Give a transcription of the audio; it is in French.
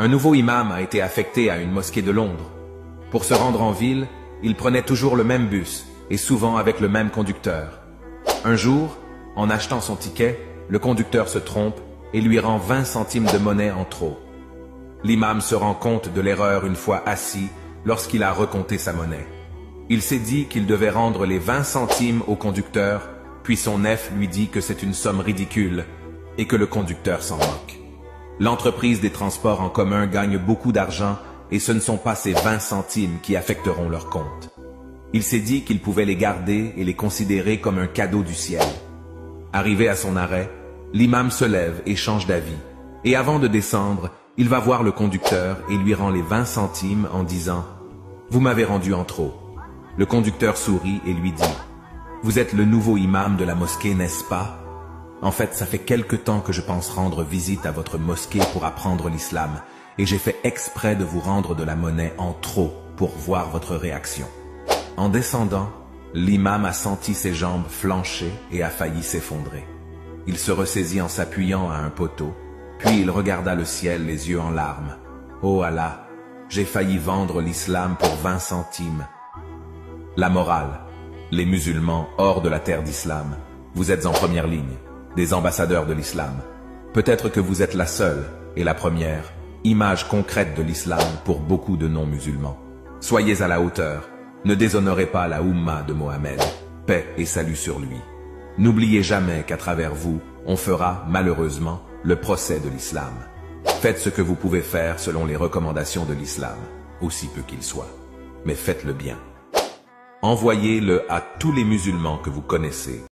Un nouveau imam a été affecté à une mosquée de Londres. Pour se rendre en ville, il prenait toujours le même bus et souvent avec le même conducteur. Un jour, en achetant son ticket, le conducteur se trompe et lui rend 20 centimes de monnaie en trop. L'imam se rend compte de l'erreur une fois assis lorsqu'il a recompté sa monnaie. Il s'est dit qu'il devait rendre les 20 centimes au conducteur, puis son nef lui dit que c'est une somme ridicule et que le conducteur s'en moque. L'entreprise des transports en commun gagne beaucoup d'argent et ce ne sont pas ces 20 centimes qui affecteront leur compte. Il s'est dit qu'il pouvait les garder et les considérer comme un cadeau du ciel. Arrivé à son arrêt, l'imam se lève et change d'avis. Et avant de descendre, il va voir le conducteur et lui rend les 20 centimes en disant « Vous m'avez rendu en trop ». Le conducteur sourit et lui dit « Vous êtes le nouveau imam de la mosquée, n'est-ce pas ? En fait, ça fait quelque temps que je pense rendre visite à votre mosquée pour apprendre l'islam, et j'ai fait exprès de vous rendre de la monnaie en trop pour voir votre réaction. » En descendant, l'imam a senti ses jambes flancher et a failli s'effondrer. Il se ressaisit en s'appuyant à un poteau, puis il regarda le ciel les yeux en larmes. « Oh Allah, j'ai failli vendre l'islam pour 20 centimes. » La morale, les musulmans hors de la terre d'islam, vous êtes en première ligne, des ambassadeurs de l'islam. Peut-être que vous êtes la seule et la première image concrète de l'islam pour beaucoup de non-musulmans. Soyez à la hauteur, ne déshonorez pas la Oumma de Mohammed, paix et salut sur lui. N'oubliez jamais qu'à travers vous, on fera, malheureusement, le procès de l'islam. Faites ce que vous pouvez faire selon les recommandations de l'islam, aussi peu qu'il soit, mais faites-le bien. Envoyez-le à tous les musulmans que vous connaissez.